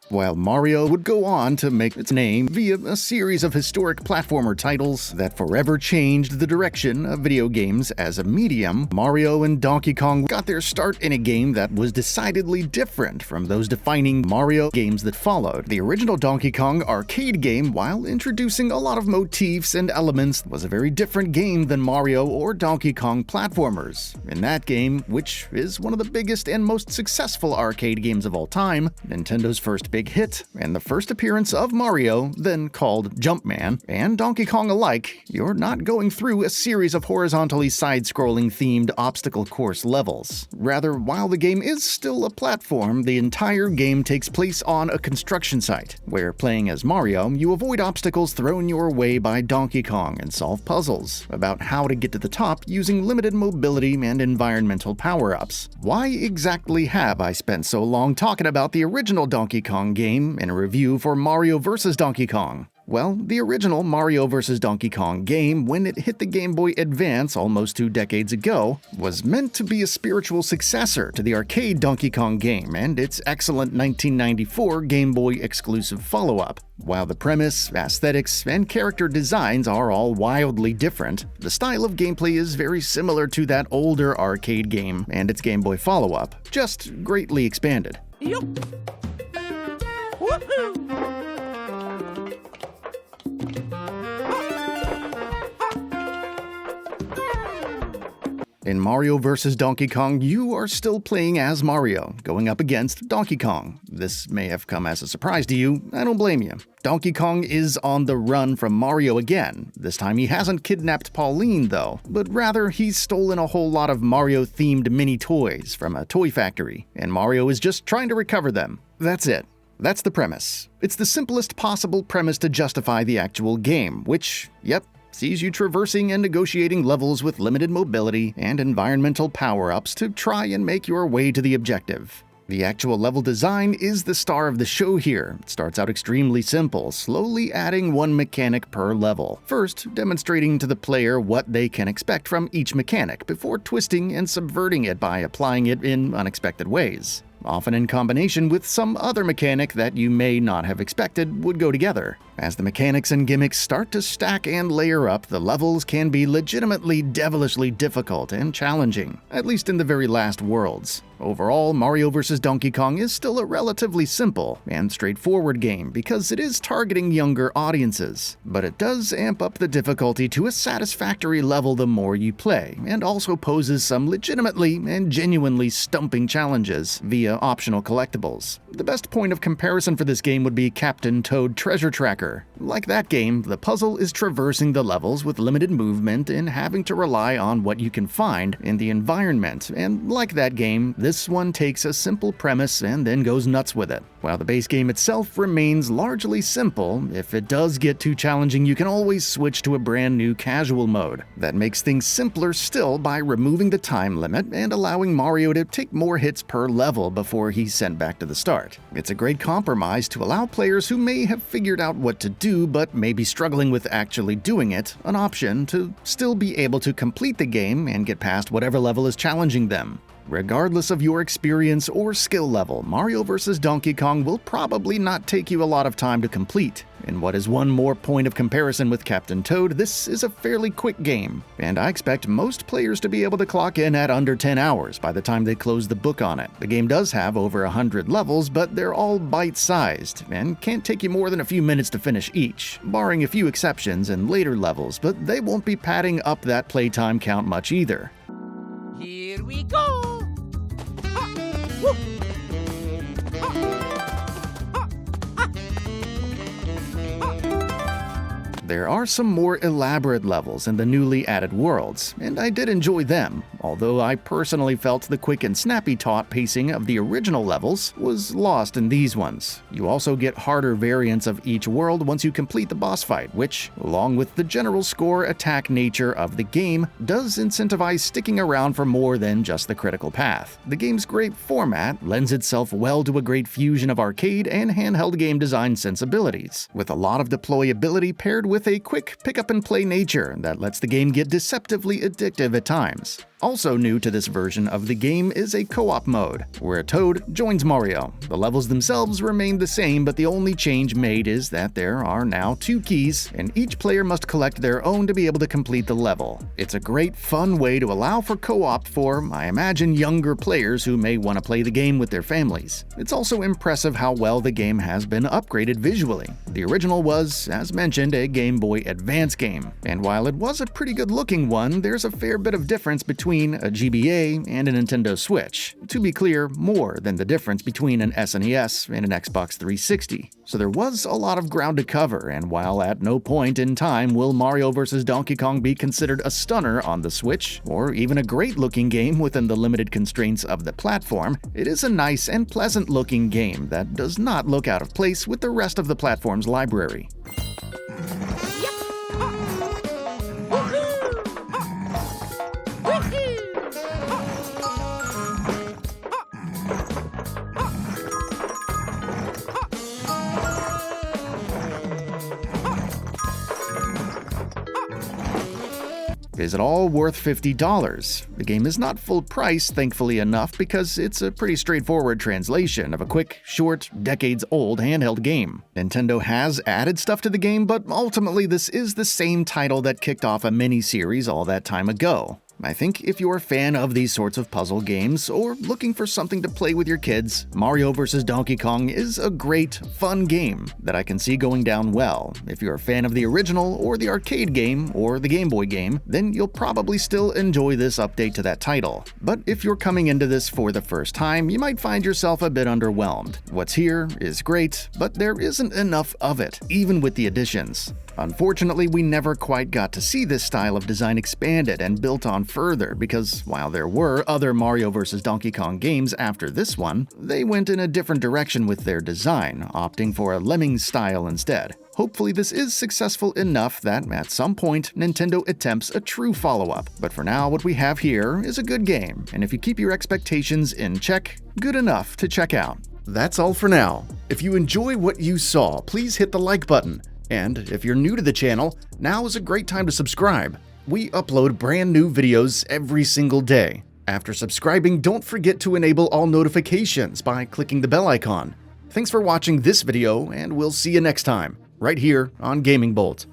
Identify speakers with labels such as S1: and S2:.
S1: While Mario would go on to make its name via a series of historic platformer titles that forever changed the direction of video games as a medium, Mario and Donkey Kong got their start in a game that was decidedly different from those defining Mario games that followed. The original Donkey Kong arcade game, while introducing a lot of motifs and elements, was a very different game than Mario or Donkey Kong platformers. In that game, which is one of the biggest and most successful arcade games of all time, Nintendo's first big hit, and the first appearance of Mario, then called Jumpman, and Donkey Kong alike, you're not going through a series of horizontally side-scrolling themed obstacle course levels. Rather, while the game is still a platform, the entire game takes place on a construction site, where playing as Mario, you avoid obstacles thrown your way by Donkey Kong and solve puzzles about how to get to the top using limited mobility and environmental power-ups. Why exactly have I spent so long talking about the original Donkey Kong game in a review for Mario vs. Donkey Kong? Well, the original Mario vs. Donkey Kong game, when it hit the Game Boy Advance almost 2 decades ago, was meant to be a spiritual successor to the arcade Donkey Kong game and its excellent 1994 Game Boy exclusive follow-up. While the premise, aesthetics, and character designs are all wildly different, the style of gameplay is very similar to that older arcade game and its Game Boy follow-up, just greatly expanded.
S2: Yup. Woohoo!
S1: In Mario vs. Donkey Kong, you are still playing as Mario, going up against Donkey Kong. This may have come as a surprise to you, I don't blame you. Donkey Kong is on the run from Mario again. This time he hasn't kidnapped Pauline, though, but rather he's stolen a whole lot of Mario-themed mini toys from a toy factory, and Mario is just trying to recover them. That's it. That's the premise. It's the simplest possible premise to justify the actual game, which, yep, sees you traversing and negotiating levels with limited mobility and environmental power-ups to try and make your way to the objective. The actual level design is the star of the show here. It starts out extremely simple, slowly adding one mechanic per level. First, demonstrating to the player what they can expect from each mechanic before twisting and subverting it by applying it in unexpected ways. Often in combination with some other mechanic that you may not have expected would go together. As the mechanics and gimmicks start to stack and layer up, the levels can be legitimately devilishly difficult and challenging, at least in the very last worlds. Overall, Mario vs. Donkey Kong is still a relatively simple and straightforward game because it is targeting younger audiences, but it does amp up the difficulty to a satisfactory level the more you play, and also poses some legitimately and genuinely stumping challenges via optional collectibles. The best point of comparison for this game would be Captain Toad Treasure Tracker. Like that game, the puzzle is traversing the levels with limited movement and having to rely on what you can find in the environment, and like that game, this one takes a simple premise and then goes nuts with it. While the base game itself remains largely simple, if it does get too challenging, you can always switch to a brand new casual mode that makes things simpler still by removing the time limit and allowing Mario to take more hits per level before he's sent back to the start. It's a great compromise to allow players who may have figured out what to do but may be struggling with actually doing it an option to still be able to complete the game and get past whatever level is challenging them. Regardless of your experience or skill level, Mario vs. Donkey Kong will probably not take you a lot of time to complete. In what is one more point of comparison with Captain Toad, this is a fairly quick game, and I expect most players to be able to clock in at under 10 hours by the time they close the book on it. The game does have over 100 levels, but they're all bite-sized, and can't take you more than a few minutes to finish each, barring a few exceptions in later levels, but they won't be padding up that playtime count much either.
S2: Here we go! Ha! Woo!
S1: There are some more elaborate levels in the newly added worlds, and I did enjoy them, although I personally felt the quick and snappy taut pacing of the original levels was lost in these ones. You also get harder variants of each world once you complete the boss fight, which, along with the general score attack nature of the game, does incentivize sticking around for more than just the critical path. The game's great format lends itself well to a great fusion of arcade and handheld game design sensibilities, with a lot of deployability paired with a quick pick-up-and-play nature that lets the game get deceptively addictive at times. Also new to this version of the game is a co-op mode, where Toad joins Mario. The levels themselves remain the same, but the only change made is that there are now 2 keys, and each player must collect their own to be able to complete the level. It's a great, fun way to allow for co-op for, I imagine, younger players who may want to play the game with their families. It's also impressive how well the game has been upgraded visually. The original was, as mentioned, a Game Boy Advance game, and while it was a pretty good-looking one, there's a fair bit of difference between a GBA and a Nintendo Switch. To be clear, more than the difference between an SNES and an Xbox 360. So there was a lot of ground to cover, and while at no point in time will Mario vs. Donkey Kong be considered a stunner on the Switch, or even a great-looking game within the limited constraints of the platform, it is a nice and pleasant-looking game that does not look out of place with the rest of the platform's library. Is it all worth $50? The game is not full price, thankfully enough, because it's a pretty straightforward translation of a quick, short, decades-old handheld game. Nintendo has added stuff to the game, but ultimately this is the same title that kicked off a mini-series all that time ago. I think if you're a fan of these sorts of puzzle games, or looking for something to play with your kids, Mario vs. Donkey Kong is a great, fun game that I can see going down well. If you're a fan of the original, or the arcade game, or the Game Boy game, then you'll probably still enjoy this update to that title. But if you're coming into this for the first time, you might find yourself a bit underwhelmed. What's here is great, but there isn't enough of it, even with the additions. Unfortunately, we never quite got to see this style of design expanded and built on further because, while there were other Mario vs. Donkey Kong games after this one, they went in a different direction with their design, opting for a Lemmings style instead. Hopefully this is successful enough that, at some point, Nintendo attempts a true follow-up. But for now, what we have here is a good game, and if you keep your expectations in check, good enough to check out. That's all for now. If you enjoy what you saw, please hit the like button. And if you're new to the channel, now is a great time to subscribe. We upload brand new videos every single day. After subscribing, don't forget to enable all notifications by clicking the bell icon. Thanks for watching this video, and we'll see you next time, right here on Gaming Bolt.